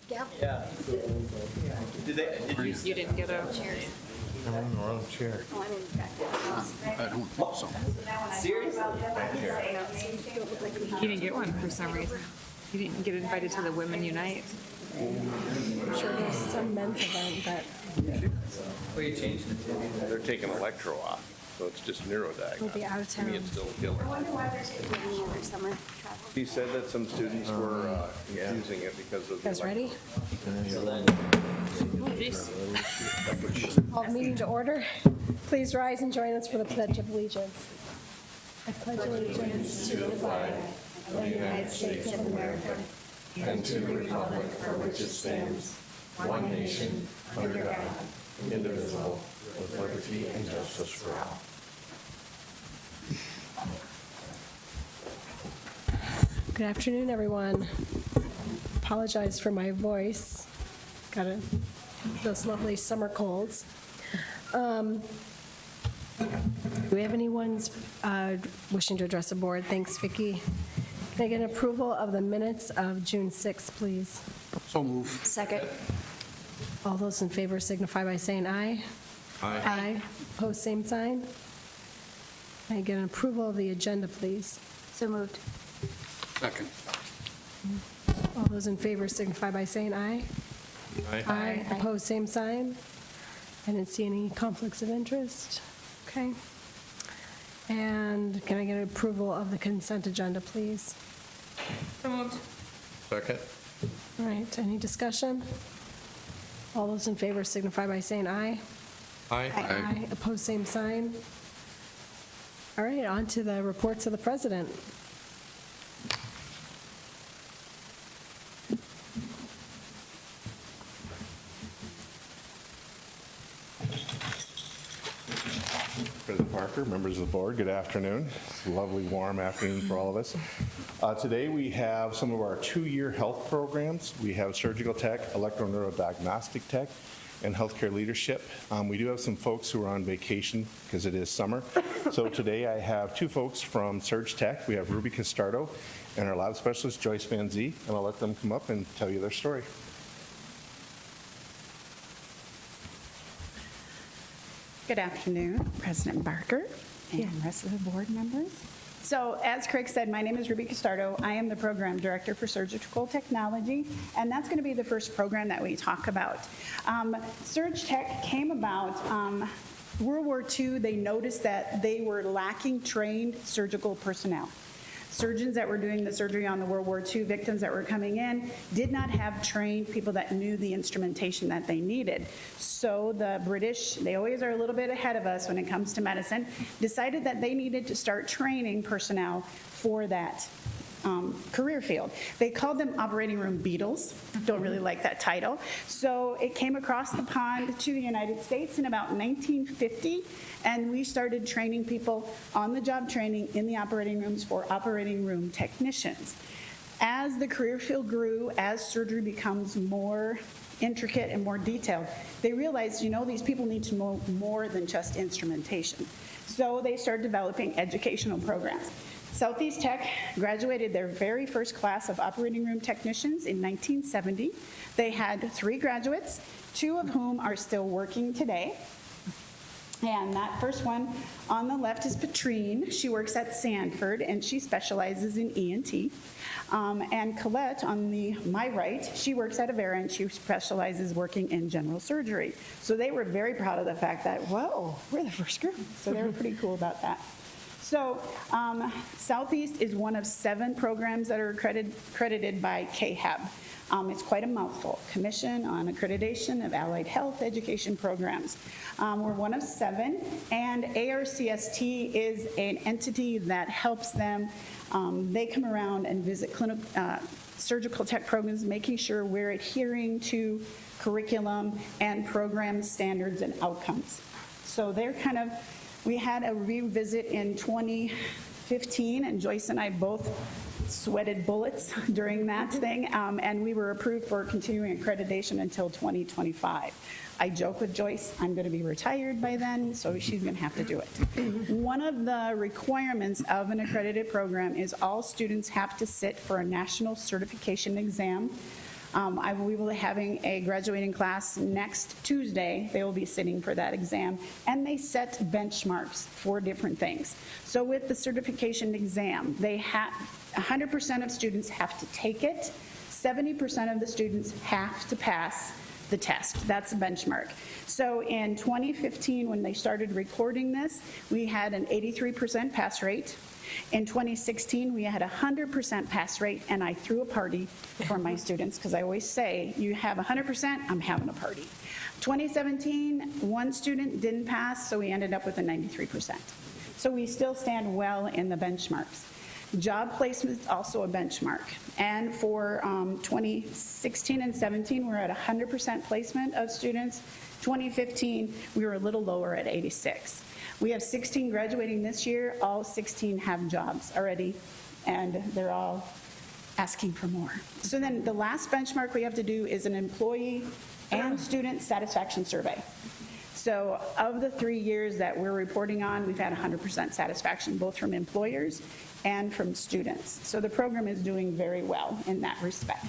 Yeah. Did you? You didn't get a I'm in the wrong chair. I don't think so. Seriously? He didn't get one for some reason. He didn't get invited to the Women Unite. I'm sure there's some men's event that What are you changing it to? They're taking electro off, so it's just will neurodiagnostic. be out of To me, town. it's still a killer. Any other summer travel? He said that some students were using it because of. You guys ready? So then, Call the meeting to order. Please rise and join us for the Pledge of Allegiance. I pledge allegiance to the flag of the United States of America and to the republic for which it stands, one nation, under God, indivisible, with liberty and justice for all. Good afternoon, everyone. Apologize for my voice. Got those lovely summer colds. Do we have anyone wishing to address the board? Thanks, Vicki. Can I get an approval of the minutes of June 6th, please? So move. Second. All those in favor signify by saying aye. Aye. Opposed, same sign. Can I get an approval of the agenda, please? So moved. Second. All those in favor signify by saying aye. Aye. Opposed, same sign. I didn't see any conflicts of interest. Okay. And can I get an approval of the consent agenda, please? So moved. Second. All right, any discussion? All those in favor signify by saying aye. Aye. Opposed, same sign. All right, on to the reports of the president. President Parker, members of the board, good afternoon. It's a lovely, warm afternoon for all of us. Today we have some of our two-year health programs. We have surgical tech, electroneurodiagnostic tech, and healthcare leadership. We do have some folks who are on vacation because it is summer. So today I have two folks from Surg Tech. We have Ruby Castardo and our lab specialist, Joyce Van Zee, and I'll let them come up and tell you their story. Good afternoon, President Barker and rest of the board members. So as Craig said, my name is Ruby Castardo. I am the Program Director for Surgical Technology, and that's going to be the first program that we talk about. Surg Tech came about World War II. They noticed that they were lacking trained surgical personnel. Surgeons that were doing the surgery on the World War II victims that were coming in did not have trained people that knew the instrumentation that they needed. So the British, they always are a little bit ahead of us when it comes to medicine, decided that they needed to start training personnel for that career field. They called them operating room beetles. Don't really like that title. So it came across the pond to the United States in about 1950, and we started training people on the job training in the operating rooms for operating room technicians. As the career field grew, as surgery becomes more intricate and more detailed, they realized, you know, these people need to know more than just instrumentation. So they started developing educational programs. Southeast Tech graduated their very first class of operating room technicians in 1970. They had 3 graduates, 2 of whom are still working today. And that first one on the left is Patrine. She works at Sanford, and she specializes in ENT. And Colette on my right, she works at Avera, and she specializes working in general surgery. So they were very proud of the fact that, whoa, we're the first group. So they were pretty cool about that. So Southeast is one of 7 programs that are accredited by CAHAB. It's quite a mouthful. Commission on Accreditation of Allied Health Education Programs. We're one of 7, and ARCST is an entity that helps them. They come around and visit surgical tech programs, making sure we're adhering to curriculum and program standards and outcomes. So they're kind of, we had a revisit in 2015, and Joyce and I both sweated bullets during that thing, and we were approved for continuing accreditation until 2025. I joke with Joyce, I'm going to be retired by then, so she's going to have to do it. One of the requirements of an accredited program is all students have to sit for a national certification exam. We will be having a graduating class next Tuesday. They will be sitting for that exam, and they set benchmarks for different things. So with the certification exam, 100% of students have to take it. 70% of the students have to pass the test. That's a benchmark. So in 2015, when they started recording this, we had an 83% pass rate. In 2016, we had a 100% pass rate, and I threw a party for my students because I always say, you have 100%, I'm having a party. 2017, one student didn't pass, so we ended up with a 93%. So we still stand well in the benchmarks. Job placement is also a benchmark. And for 2016 and 17, we're at 100% placement of students. 2015, we were a little lower at 86. We have 16 graduating this year. All 16 have jobs already, and they're all asking for more. So then the last benchmark we have to do is an employee and student satisfaction survey. So of the 3 years that we're reporting on, we've had 100% satisfaction, both from employers and from students. So the program is doing very well in that respect.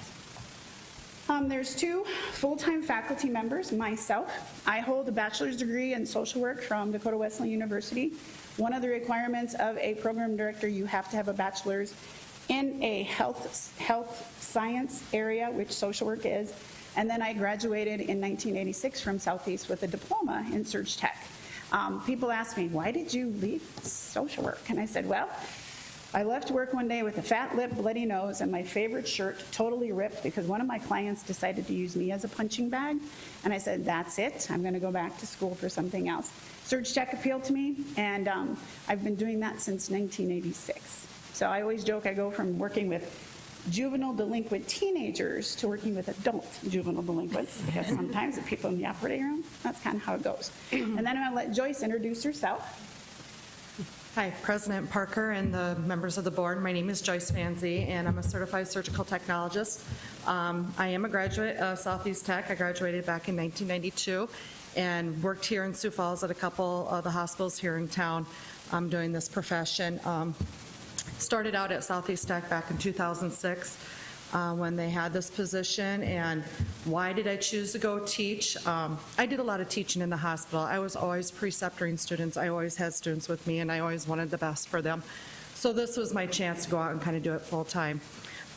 There's 2 full-time faculty members, myself. I hold a bachelor's degree in social work from Dakota Wesleyan University. One of the requirements of a program director, you have to have a bachelor's in a health science area, which social work is. And then I graduated in 1986 from Southeast with a diploma in Surg Tech. People ask me, why did you leave social work? And I said, well, I left work one day with a fat lip, bloody nose, and my favorite shirt totally ripped because one of my clients decided to use me as a punching bag. And I said, that's it. I'm going to go back to school for something else. Surg Tech appealed to me, and I've been doing that since 1986. So I always joke I go from working with juvenile delinquent teenagers to working with adult juvenile delinquents, because sometimes the people in the operating room, that's kind of how it goes. And then I'm going to let Joyce introduce herself. Hi, President Parker and the members of the board. My name is Joyce Manzi, and I'm a certified surgical technologist. I am a graduate of Southeast Tech. I graduated back in 1992 and worked here in Sioux Falls at a couple of the hospitals here in town doing this profession. Started out at Southeast Tech back in 2006 when they had this position. And why did I choose to go teach? I did a lot of teaching in the hospital. I was always preceptoring students. I always had students with me, and I always wanted the best for them. So this was my chance to go out and kind of do it full time.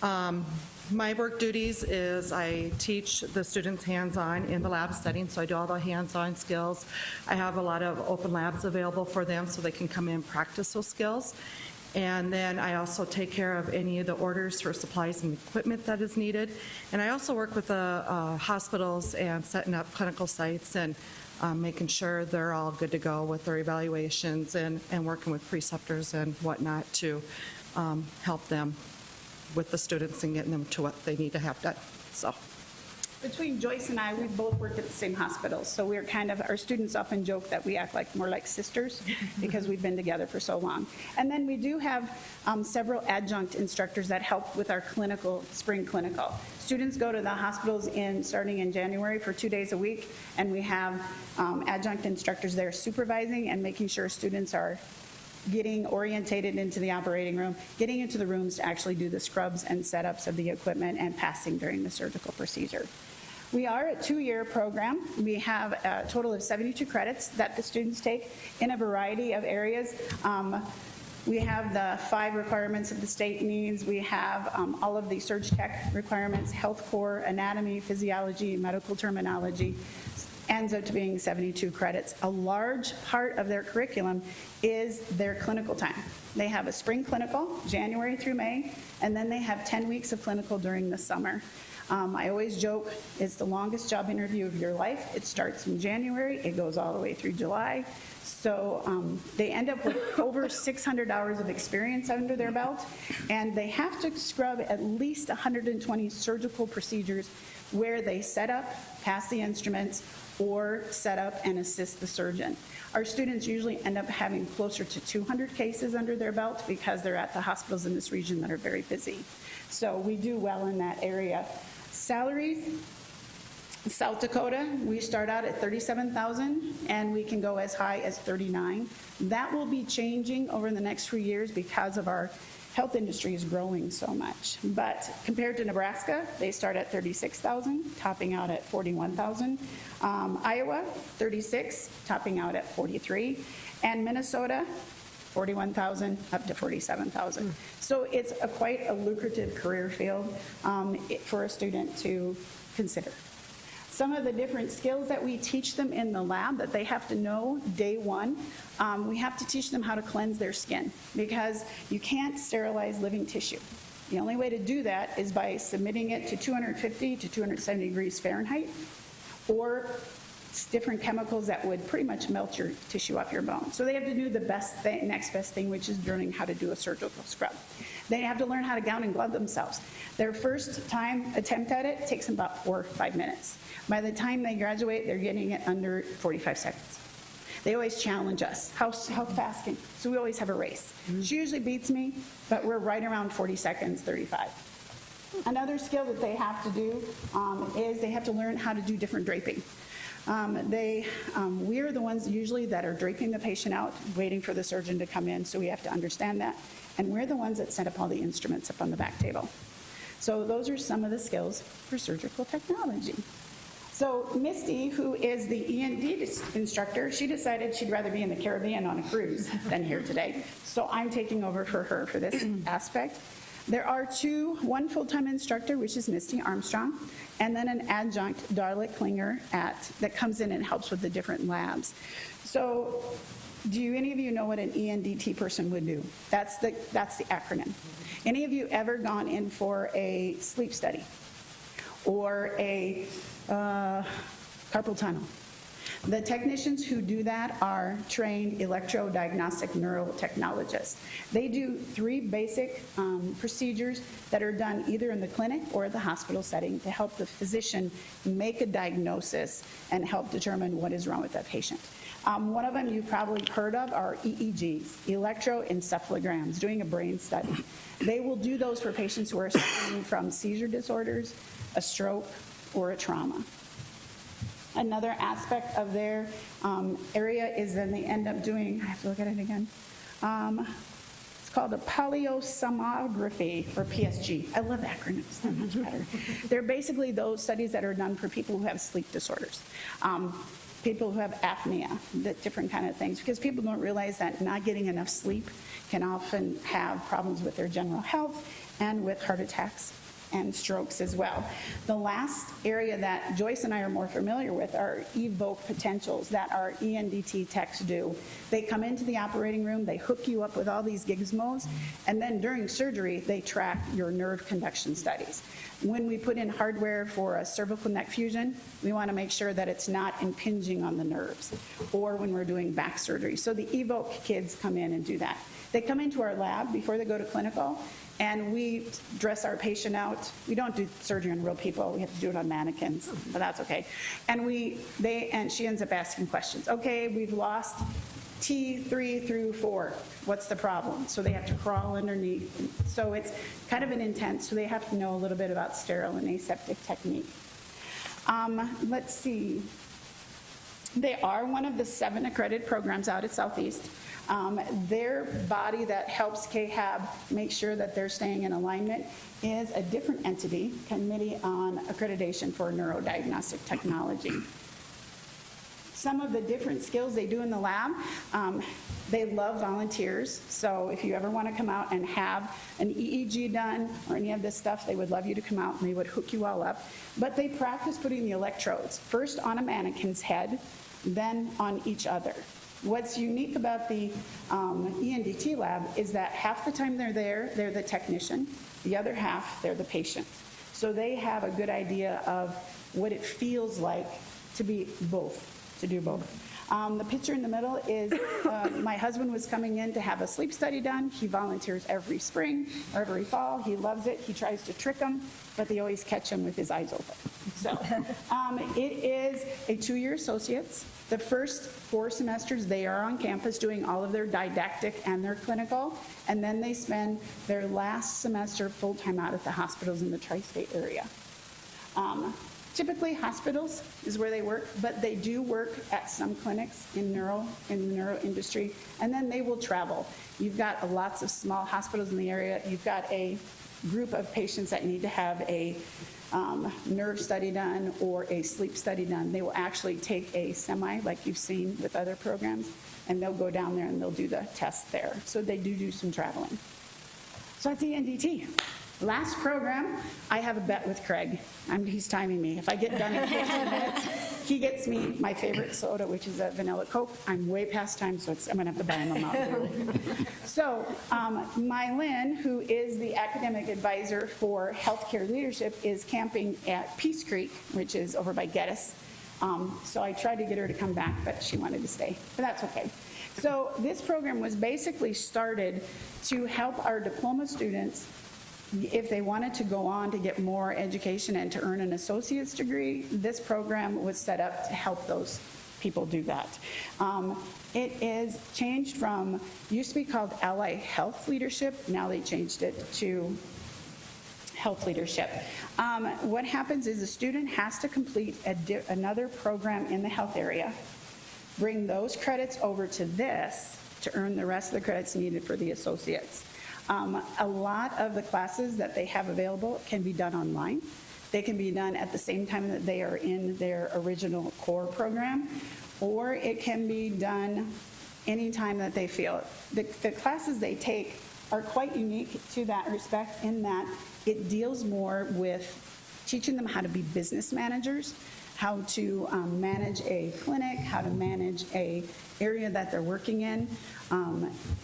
My work duties is I teach the students hands-on in the lab setting, so I do all the hands-on skills. I have a lot of open labs available for them so they can come in and practice those skills. And then I also take care of any of the orders for supplies and equipment that is needed. And I also work with the hospitals and setting up clinical sites and making sure they're all good to go with their evaluations and working with preceptors and whatnot to help them with the students and getting them to what they need to have done. So. Between Joyce and I, we both worked at the same hospital, so we're kind of, our students often joke that we act like more like sisters because we've been together for so long. And then we do have several adjunct instructors that help with our clinical, spring clinical. Students go to the hospitals starting in January for 2 days a week, and we have adjunct instructors there supervising and making sure students are getting orientated into the operating room, getting into the rooms to actually do the scrubs and setups of the equipment, and passing during the surgical procedure. We are a 2-year program. We have a total of 72 credits that the students take in a variety of areas. We have the 5 requirements that the state needs. We have all of the Surg Tech requirements, health core, anatomy, physiology, medical terminology. Ends up to being 72 credits. A large part of their curriculum is their clinical time. They have a spring clinical, January through May, and then they have 10 weeks of clinical during the summer. I always joke, it's the longest job interview of your life. It starts in January, it goes all the way through July. So they end up with over 600 hours of experience under their belt, and they have to scrub at least 120 surgical procedures where they set up, pass the instruments, or set up and assist the surgeon. Our students usually end up having closer to 200 cases under their belt because they're at the hospitals in this region that are very busy. So we do well in that area. Salaries, South Dakota, we start out at $37,000 and we can go as high as $39,000. That will be changing over the next few years because of our health industry is growing so much. But compared to Nebraska, they start at 36,000, topping out at 41,000. Iowa, 36, topping out at 43. And Minnesota, 41,000 up to 47,000. So it's quite a lucrative career field for a student to consider. Some of the different skills that we teach them in the lab that they have to know day one, we have to teach them how to cleanse their skin, because you can't sterilize living tissue. The only way to do that is by submitting it to 250 to 270 degrees Fahrenheit, or different chemicals that would pretty much melt your tissue off your bone. So they have to do the next best thing, which is learning how to do a surgical scrub. They have to learn how to gown and glove themselves. Their first time attempt at it takes them about 4 or 5 minutes. By the time they graduate, they're getting it under 45 seconds. They always challenge us. How fast can you? So we always have a race. She usually beats me, but we're right around 40 seconds, 35. Another skill that they have to do is they have to learn how to do different draping. We're the ones usually that are draping the patient out, waiting for the surgeon to come in, so we have to understand that. And we're the ones that set up all the instruments up on the back table. So those are some of the skills for surgical technology. So Misty, who is the E&D instructor, she decided she'd rather be in the Caribbean on a cruise than here today. So I'm taking over for her for this aspect. There are one full-time instructor, which is Misty Armstrong, and then an adjunct, Darla Klinger, that comes in and helps with the different labs. So do any of you know what an ENDT person would do? That's the acronym. Any of you ever gone in for a sleep study or a carpal tunnel? The technicians who do that are trained electrodiagnostic neurotechnologists. They do 3 basic procedures that are done either in the clinic or the hospital setting to help the physician make a diagnosis and help determine what is wrong with that patient. One of them you've probably heard of are EEGs, electroencephalograms, doing a brain study. They will do those for patients who are suffering from seizure disorders, a stroke, or a trauma. Another aspect of their area is then they end up doing, I have to look at it again, it's called a polysomnography, or PSG. I love acronyms, they're much better. They're basically those studies that are done for people who have sleep disorders, people who have apnea, the different kind of things, because people don't realize that not getting enough sleep can often have problems with their general health and with heart attacks and strokes as well. The last area that Joyce and I are more familiar with are evoke potentials that our ENDT techs do. They come into the operating room, they hook you up with all these gizmos, and then during surgery, they track your nerve conduction studies. When we put in hardware for a cervical neck fusion, we want to make sure that it's not impinging on the nerves, or when we're doing back surgery. So the evoke kids come in and do that. They come into our lab before they go to clinical, and we dress our patient out. We don't do surgery on real people. We have to do it on mannequins, but that's okay. And she ends up asking questions. Okay, we've lost T3 through 4. What's the problem? So they have to crawl underneath. So it's kind of an intense, so they have to know a little bit about sterile and aseptic technique. Let's see. They are one of the 7 accredited programs out at Southeast. Their body that helps KHAB make sure that they're staying in alignment is a different entity, Committee on Accreditation for Neurodiagnostic Technology. Some of the different skills they do in the lab, they love volunteers. So if you ever want to come out and have an EEG done or any of this stuff, they would love you to come out and they would hook you all up. But they practice putting the electrodes, first on a mannequin's head, then on each other. What's unique about the ENDT lab is that half the time they're there, they're the technician. The other half, they're the patient. So they have a good idea of what it feels like to be both, to do both. The picture in the middle is my husband was coming in to have a sleep study done. He volunteers every spring or every fall. He loves it. He tries to trick them, but they always catch him with his eyes open. So it is a 2-year associates. The first 4 semesters, they are on campus doing all of their didactic and their clinical, and then they spend their last semester full-time out at the hospitals in the tri-state area. Typically, hospitals is where they work, but they do work at some clinics in the neuro industry, and then they will travel. You've got lots of small hospitals in the area. You've got a group of patients that need to have a nerve study done or a sleep study done. They will actually take a semi, like you've seen with other programs, and they'll go down there and they'll do the test there. So they do some traveling. So that's the NDT. Last program, I have a bet with Craig. He's timing me. If I get done in 15 minutes, he gets me my favorite soda, which is a vanilla Coke. I'm way past time, so I'm going to have to buy him a Mountain Dew. So my Lynn, who is the academic advisor for healthcare leadership, is camping at Peace Creek, which is over by Geddes. So I tried to get her to come back, but she wanted to stay. But that's okay. So this program was basically started to help our diploma students, if they wanted to go on to get more education and to earn an associate's degree. This program was set up to help those people do that. It is changed from, used to be called Ally Health Leadership, now they changed it to Health Leadership. What happens is a student has to complete another program in the health area, bring those credits over to this to earn the rest of the credits needed for the associates. A lot of the classes that they have available can be done online. They can be done at the same time that they are in their original core program, or it can be done anytime that they feel it. The classes they take are quite unique to that respect in that it deals more with teaching them how to be business managers, how to manage a clinic, how to manage a area that they're working in.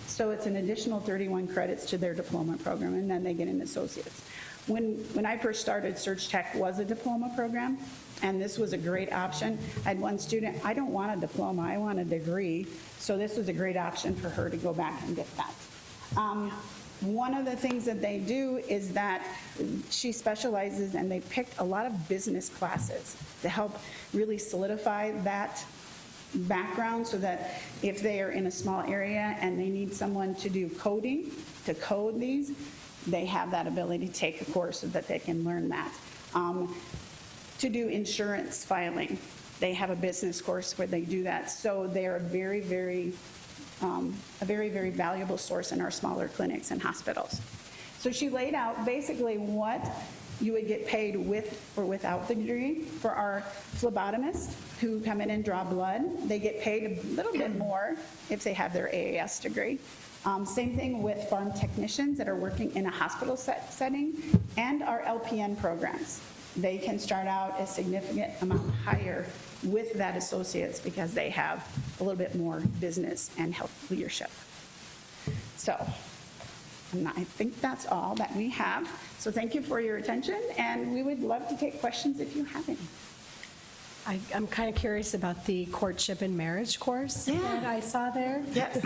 So it's an additional 31 credits to their diploma program, and then they get an associate's. When I first started, Surge Tech was a diploma program, and this was a great option. I had one student, I don't want a diploma, I want a degree, so this was a great option for her to go back and get that. One of the things that they do is that she specializes, and they picked a lot of business classes to help really solidify that background, so that if they are in a small area and they need someone to do coding, to code these, they have that ability to take a course so that they can learn that. To do insurance filing, they have a business course where they do that. So they're a very, very valuable source in our smaller clinics and hospitals. So she laid out basically what you would get paid with or without the degree. For our phlebotomists who come in and draw blood, they get paid a little bit more if they have their AAS degree. Same thing with farm technicians that are working in a hospital setting, and our LPN programs. They can start out a significant amount higher with that associates because they have a little bit more business and health leadership. So I think that's all that we have. So thank you for your attention, and we would love to take questions if you have any. I'm kind of curious about the courtship and marriage course that I saw there. Yes.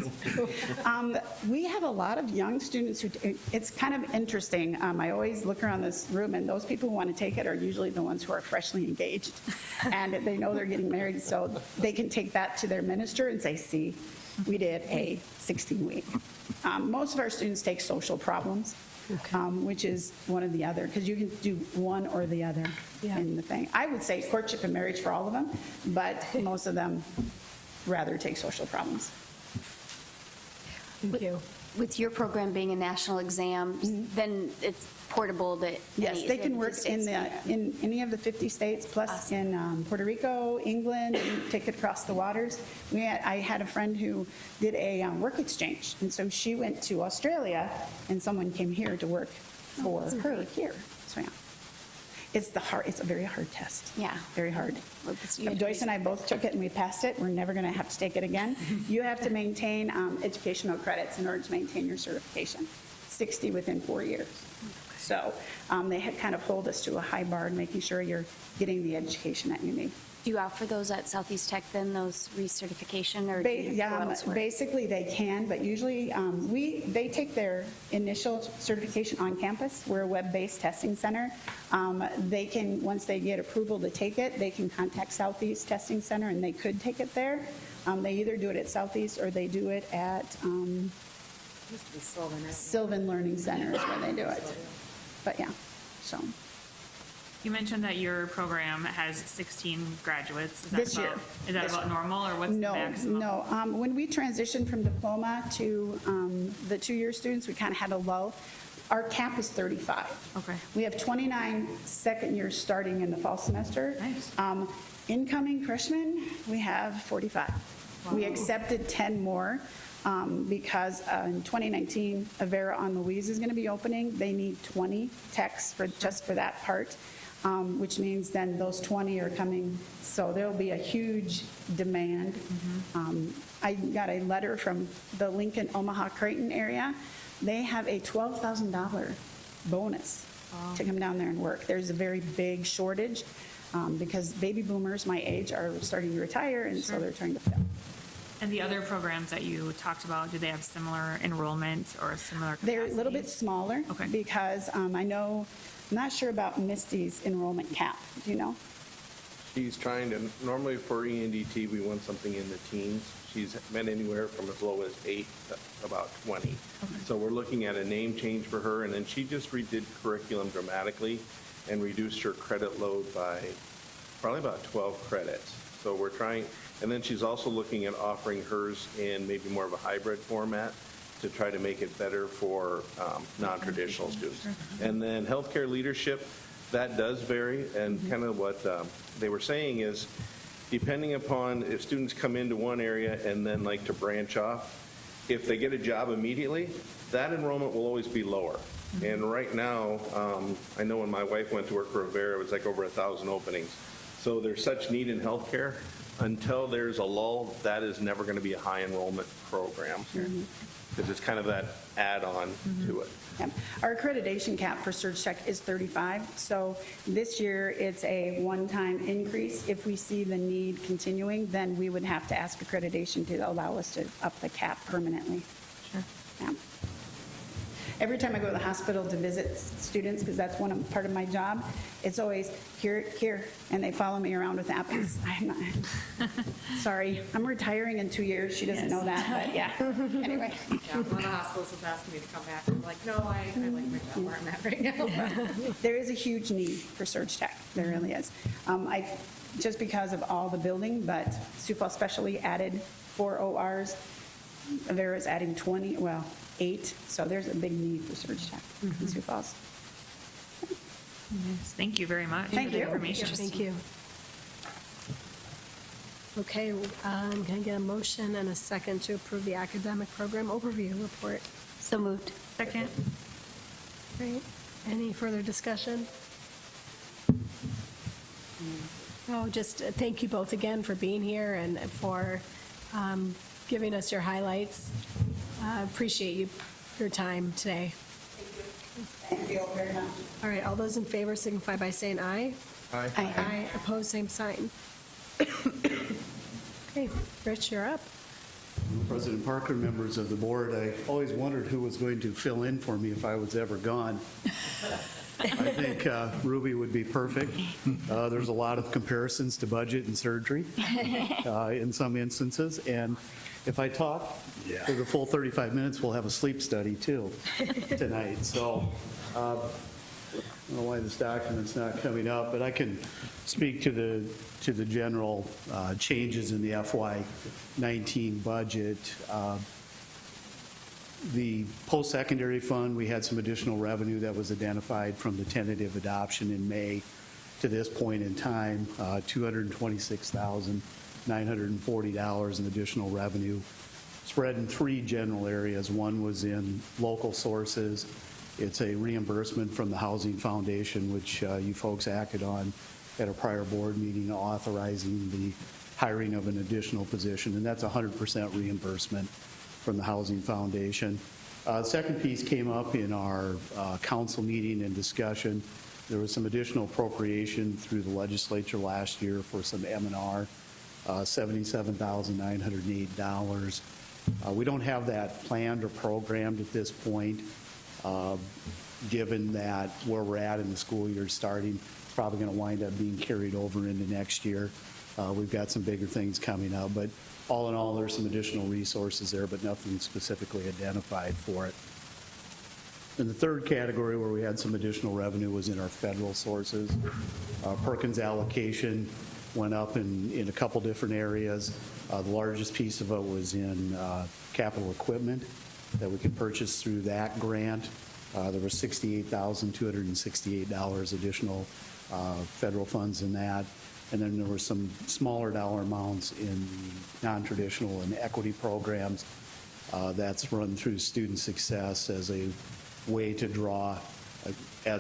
We have a lot of young students who, it's kind of interesting. I always look around this room, and those people who want to take it are usually the ones who are freshly engaged, and they know they're getting married, so they can take that to their minister and say, see, we did a 16-week. Most of our students take social problems. Which is one or the other, because you can do one or the other in the thing. I would say courtship and marriage for all of them, but most of them rather take social problems. Thank you. With your program being a national exam, then it's portable to Yes, they can work in any of the 50 states, plus in Puerto Rico, England, and take it across the waters. I had a friend who did a work exchange, and so she went to Australia, and someone came here to work for her here. So yeah, it's a very hard test. Yeah. Very hard. Well, Joyce and I both took it and we passed it. We're never going to have to take it again. You have to maintain educational credits in order to maintain your certification, 60 within 4 years. So they had kind of hold us to a high bar, making sure you're getting the education that you need. Do you offer those at Southeast Tech then, those recertification, or do you go elsewhere? Basically they can, but usually they take their initial certification on campus. We're a web-based testing center. They can, once they get approval to take it, they can contact Southeast Testing Center, and they could take it there. They either do it at Southeast or they do it at Sylvan Learning Center is where they do it. But yeah, so. You mentioned that your program has 16 graduates. Is that This year. Is that This about year. normal, or what's the No, maximum? no. When we transitioned from diploma to the two-year students, we kind of had a lull. Our cap is 35. Okay. We have 29 second years starting in the fall semester. Nice. Incoming freshmen, we have 45. We accepted 10 more because in 2019, Avera on Louise is going to be opening. They need 20 techs just for that part, which means then those 20 are coming. So there'll be a huge demand. I got a letter from the Lincoln, Omaha, Creighton area. They have a $12,000 bonus to come down there and work. There's a very big shortage because baby boomers my age are starting to retire, and so they're trying to fill. And the other programs that you talked about, do they have similar enrollment or a similar capacity? They're a little bit smaller Okay. because I'm not sure about Misty's enrollment cap. Do you know? She's trying to, normally for ENDT, we want something in the teens. She's been anywhere from as low as 8 to about 20. So we're looking at a name change for her, and then she just redid curriculum dramatically and reduced her credit load by probably about 12 credits. So we're trying, and then she's also looking at offering hers in maybe more of a hybrid format to try to make it better for non-traditional students. And then healthcare leadership, that does vary, and kind of what they were saying is, depending upon if students come into one area and then like to branch off, if they get a job immediately, that enrollment will always be lower. And right now, I know when my wife went to work for Avera, it was like over 1,000 openings. So there's such need in healthcare. Until there's a lull, that is never going to be a high enrollment program, because it's kind of that add-on to it. Yeah. Our accreditation cap for Surge Tech is 35. So this year, it's a one-time increase. If we see the need continuing, then we would have to ask accreditation to allow us to up the cap permanently. Sure. Yeah. Every time I go to the hospital to visit students, because that's part of my job, it's always here, and they follow me around with apples. I'm not, sorry, I'm retiring in 2 years. She doesn't know that, but yeah. Anyway. Yeah, one of the hospitals was asking me to come back. I'm like, no, I like my job where I'm at right now. There is a huge need for Surge Tech. There really is. Just because of all the building, but Sioux Falls Specialty added 4 ORs. Avera's adding 8. So there's a big need for Surge Tech in Sioux Falls. Yes, thank you very much Thank for the you. information. Thank you. Okay, I'm going to get a motion and a second to approve the academic program overview report. So moved. Second. Great. Any further discussion? Oh, just thank you both again for being here and for giving us your highlights. Appreciate your time today. Thank you all very much. All right, all those in favor signify by saying aye. Aye. Aye. Opposed, same sign. Okay, Rich, you're up. President Parker, members of the board, I always wondered who was going to fill in for me if I was ever gone. I think Ruby would be perfect. There's a lot of comparisons to budget and surgery in some instances, and if I talk for the full 35 minutes, we'll have a sleep study too tonight. So I don't know why this document's not coming up, but I can speak to the general changes in the FY19 budget. The post-secondary fund, we had some additional revenue that was identified from the tentative adoption in May to this point in time, $226,940 in additional revenue, spread in 3 general areas. One was in local sources. It's a reimbursement from the Housing Foundation, which you folks acted on at a prior board meeting authorizing the hiring of an additional position, and that's 100% reimbursement from the Housing Foundation. The second piece came up in our council meeting and discussion. There was some additional appropriation through the legislature last year for some M&R, $77,908. We don't have that planned or programmed at this point, given that where we're at in the school year starting, it's probably going to wind up being carried over into next year. We've got some bigger things coming up, but all in all, there's some additional resources there, but nothing specifically identified for it. And the third category where we had some additional revenue was in our federal sources. Perkins allocation went up in a couple different areas. The largest piece of it was in capital equipment that we could purchase through that grant. There was $68,268 additional federal funds in that. And then there were some smaller dollar amounts in the non-traditional and equity programs. That's run through student success as a way to draw,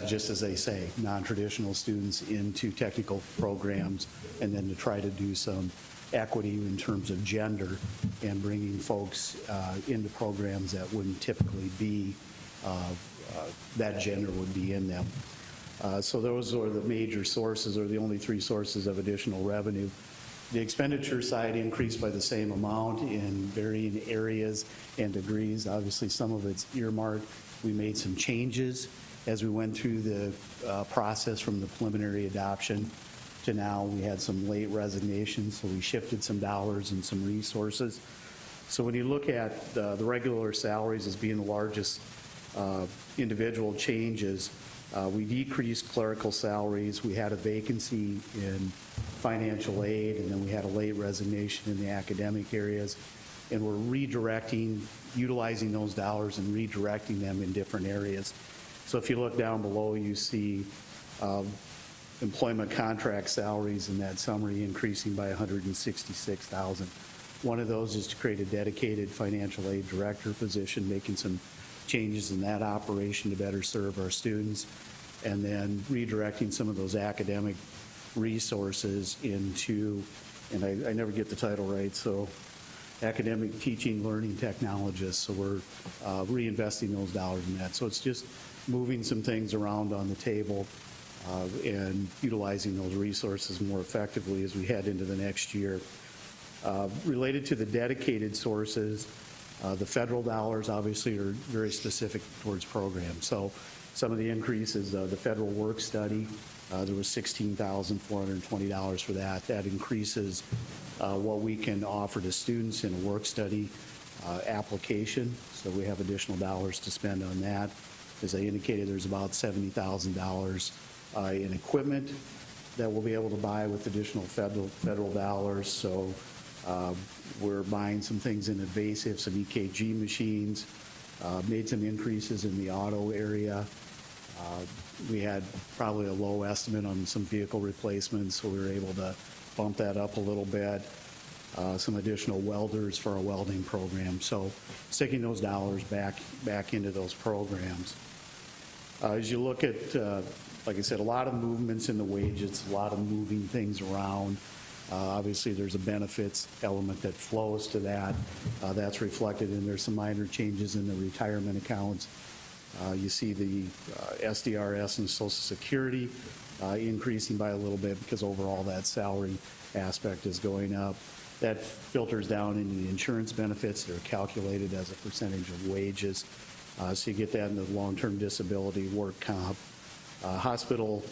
just as they say, non-traditional students into technical programs, and then to try to do some equity in terms of gender and bringing folks into programs that wouldn't typically be, that gender would be in them. So those are the major sources, or the only three sources of additional revenue. The expenditure side increased by the same amount in varying areas and degrees. Obviously, some of it's earmarked. We made some changes as we went through the process from the preliminary adoption to now. We had some late resignations, so we shifted some dollars and some resources. So when you look at the regular salaries as being the largest individual changes, we decreased clerical salaries. We had a vacancy in financial aid, and then we had a late resignation in the academic areas. And we're redirecting, utilizing those dollars and redirecting them in different areas. So if you look down below, you see employment contract salaries in that summary increasing by $166,000. One of those is to create a dedicated financial aid director position, making some changes in that operation to better serve our students, and then redirecting some of those academic resources into, and I never get the title right, so academic teaching learning technologists. So we're reinvesting those dollars in that. So it's just moving some things around on the table and utilizing those resources more effectively as we head into the next year. Related to the dedicated sources, the federal dollars obviously are very specific towards programs. So some of the increases, the federal work study, there was $16,420 for that. That increases what we can offer to students in a work study application. So we have additional dollars to spend on that. As I indicated, there's about $70,000 in equipment that we'll be able to buy with additional federal dollars. So we're buying some things in invasive, some EKG machines, made some increases in the auto area. We had probably a low estimate on some vehicle replacements, so we were able to bump that up a little bit. Some additional welders for our welding program. So sticking those dollars back into those programs. As you look at, like I said, a lot of movements in the wages, a lot of moving things around. Obviously, there's a benefits element that flows to that. That's reflected, and there's some minor changes in the retirement accounts. You see the SDRS and Social Security increasing by a little bit because overall that salary aspect is going up. That filters down into the insurance benefits. They're calculated as a percentage of wages. So you get that in the long-term disability, work comp. Hospital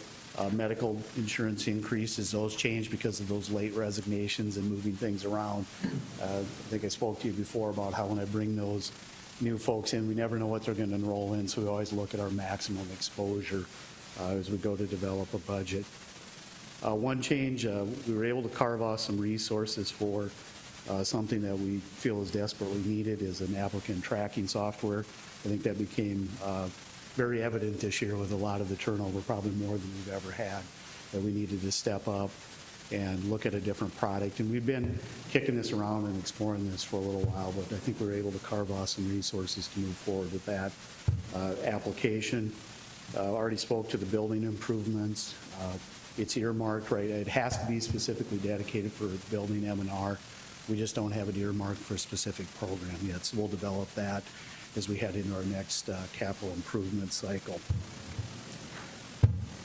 medical insurance increases, those change because of those late resignations and moving things around. I think I spoke to you before about how when I bring those new folks in, we never know what they're going to enroll in, so we always look at our maximum exposure as we go to develop a budget. One change, we were able to carve off some resources for something that we feel is desperately needed, is an applicant tracking software. I think that became very evident this year with a lot of the turnover, probably more than we've ever had, that we needed to step up and look at a different product. And we've been kicking this around and exploring this for a little while, but I think we were able to carve off some resources to move forward with that application. Already spoke to the building improvements. It's earmarked, right? It has to be specifically dedicated for building M&R. We just don't have it earmarked for a specific program yet, so we'll develop that as we head into our next capital improvement cycle.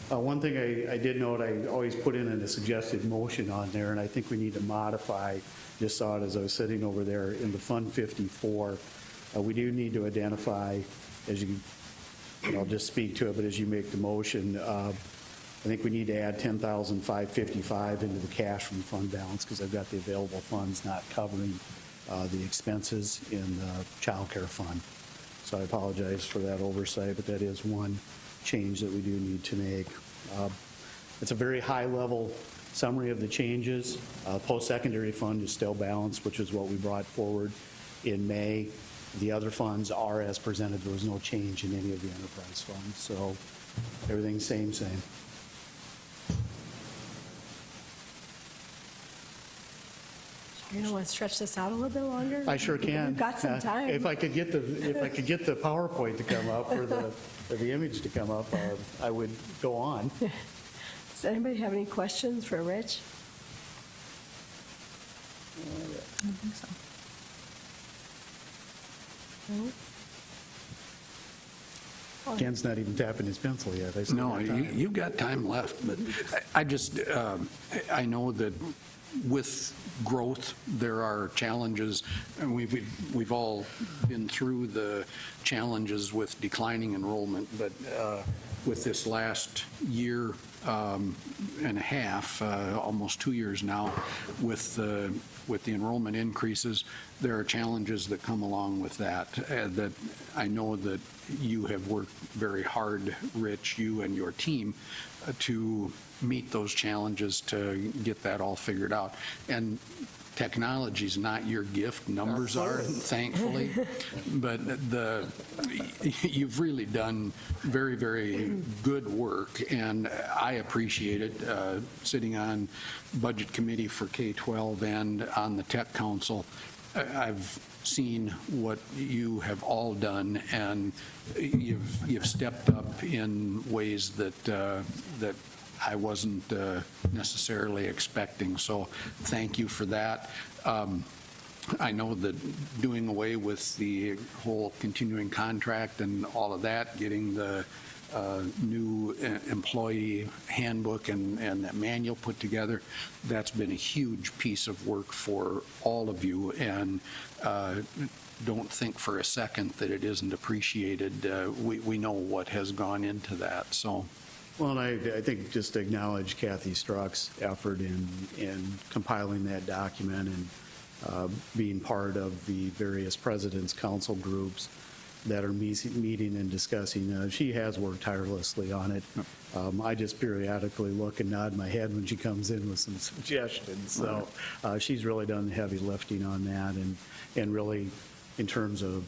One thing I did note, I always put in a suggested motion on there, and I think we need to modify, just saw it as I was sitting over there in the Fund 54. We do need to identify, as you, I'll just speak to it, but as you make the motion, I think we need to add $10,555 into the cash from fund balance because I've got the available funds not covering the expenses in the child care fund. So I apologize for that oversight, but that is one change that we do need to make. It's a very high-level summary of the changes. Post-secondary fund is still balanced, which is what we brought forward in May. The other funds are as presented. There was no change in any of the enterprise funds, so everything's same. You want to stretch this out a little bit longer? I sure can. We've got some time. If I could get the PowerPoint to come up or the image to come up, I would go on. Does anybody have any questions for Rich? I don't think so. No? Ken's not even tapping his pencil yet. I still No, got time. you've got time left, but I just, I know that with growth, there are challenges, and we've all been through the challenges with declining enrollment, but with this last year and a half, almost 2 years now, with the enrollment increases, there are challenges that come along with that, that I know that you have worked very hard, Rich, you and your team, to meet those challenges, to get that all figured out. And technology's not your gift, numbers are, thankfully, but you've really done very, very good work, and I appreciate it, sitting on Budget Committee for K-12 and on the Tech Council. I've seen what you have all done, and you've stepped up in ways that I wasn't necessarily expecting, so thank you for that. I know that doing away with the whole continuing contract and all of that, getting the new employee handbook and that manual put together, that's been a huge piece of work for all of you, and don't think for a second that it isn't appreciated. We know what has gone into that, so. Well, and I think just to acknowledge Kathy Strzok's effort in compiling that document and being part of the various President's Council groups that are meeting and discussing. She has worked tirelessly on it. I just periodically look and nod my head when she comes in with some suggestions. So she's really done the heavy lifting on that, and really in terms of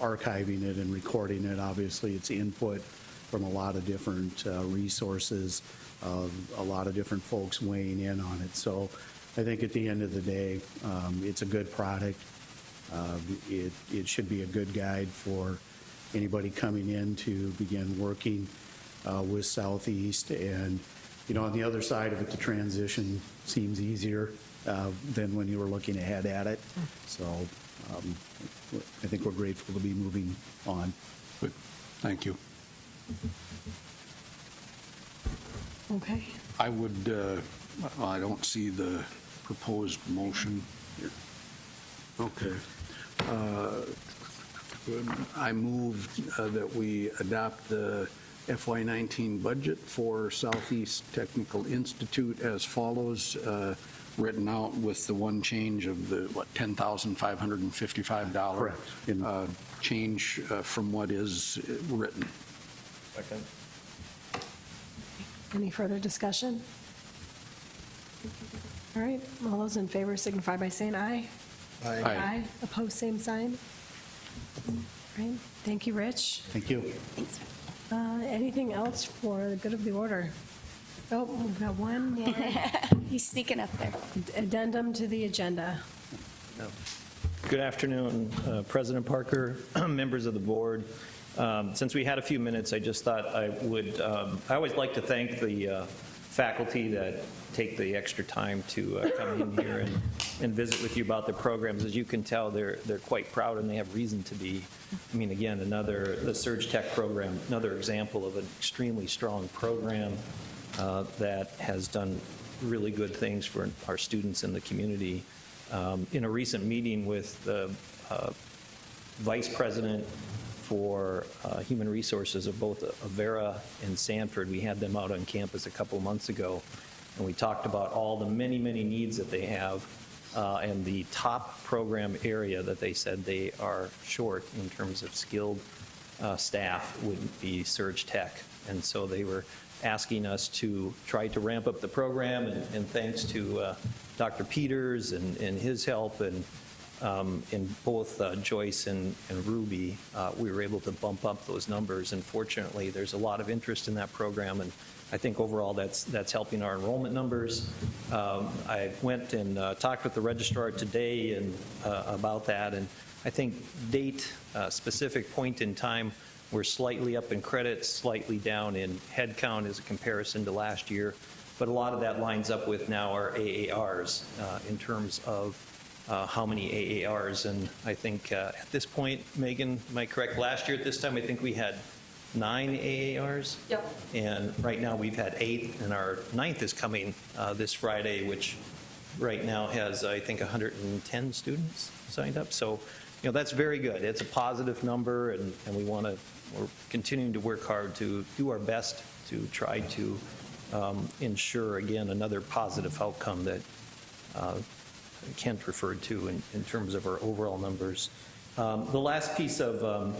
archiving it and recording it, obviously it's input from a lot of different resources, a lot of different folks weighing in on it. So I think at the end of the day, it's a good product. It should be a good guide for anybody coming in to begin working with Southeast. And, you know, on the other side of it, the transition seems easier than when you were looking ahead at it. So I think we're grateful to be moving on. Good. Thank you. Okay. I would, well, I don't see the proposed motion here. Okay. I move that we adopt the FY19 budget for Southeast Technical Institute as follows, written out with the one change of the, $10,555? Correct. Change from what is written. Second. Any further discussion? All right, all those in favor signify by saying aye. Aye. Opposed, same sign. All right, thank you, Rich. Thank you. Anything else for the good of the order? Oh, we've got one more He's sneaking up there. addendum to the agenda. Good afternoon, President Parker, members of the board. Since we had a few minutes, I just thought I would, I always like to thank the faculty that take the extra time to come in here and visit with you about their programs. As you can tell, they're quite proud, and they have reason to be. I mean, again, the Surge Tech program, another example of an extremely strong program that has done really good things for our students in the community. In a recent meeting with the Vice President for Human Resources of both Avera and Sanford, we had them out on campus a couple of months ago, and we talked about all the many, many needs that they have And the top program area that they said they are short in terms of skilled staff would be surge tech. And so they were asking us to try to ramp up the program, and thanks to Dr. Peters and his help, and in both Joyce and Ruby, we were able to bump up those numbers. And fortunately, there's a lot of interest in that program, and I think overall that's helping our enrollment numbers. I went and talked with the registrar today and about that, and I think specific point in time, we're slightly up in credits, slightly down in headcount as a comparison to last year, but a lot of that lines up with now our AARs in terms of how many AARs. And I think at this point, Megan, am I correct? Last year at this time, I think we had 9 AARs. Yep. And right now we've had 8, and our 9th is coming this Friday, which right now has, I think, 110 students signed up. So, that's very good. It's a positive number, and we're continuing to work hard to do our best to try to ensure, again, another positive outcome that Kent referred to in terms of our overall numbers. The last piece of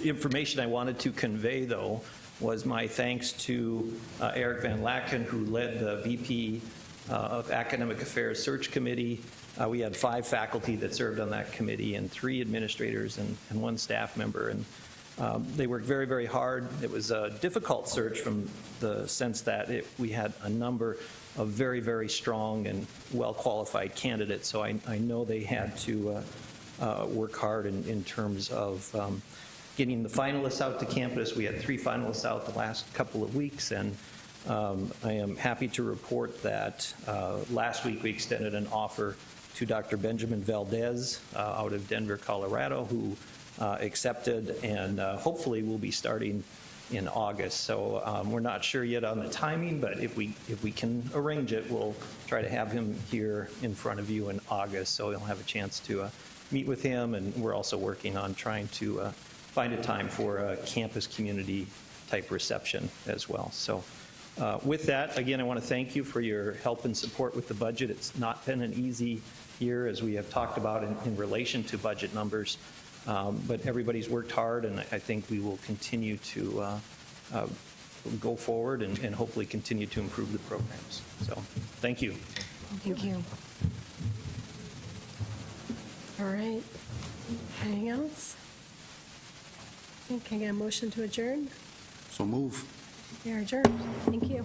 information I wanted to convey, though, was my thanks to Eric Van Laken, who led the VP of Academic Affairs Search Committee. We had 5 faculty that served on that committee, and 3 administrators and 1 staff member. And they worked very, very hard. It was a difficult search from the sense that we had a number of very, very strong and well-qualified candidates. So I know they had to work hard in terms of getting the finalists out to campus. We had 3 finalists out the last couple of weeks, and I am happy to report that last week we extended an offer to Dr. Benjamin Valdez out of Denver, Colorado, who accepted, and hopefully will be starting in August. So we're not sure yet on the timing, but if we can arrange it, we'll try to have him here in front of you in August, so you'll have a chance to meet with him. And we're also working on trying to find a time for a campus community type reception as well. So with that, again, I want to thank you for your help and support with the budget. It's not been an easy year, as we have talked about in relation to budget numbers, but everybody's worked hard, and I think we will continue to go forward and hopefully continue to improve the programs. So thank you. Thank you. All right. Anything else? Can I get a motion to adjourn? So move. We are adjourned. Thank you.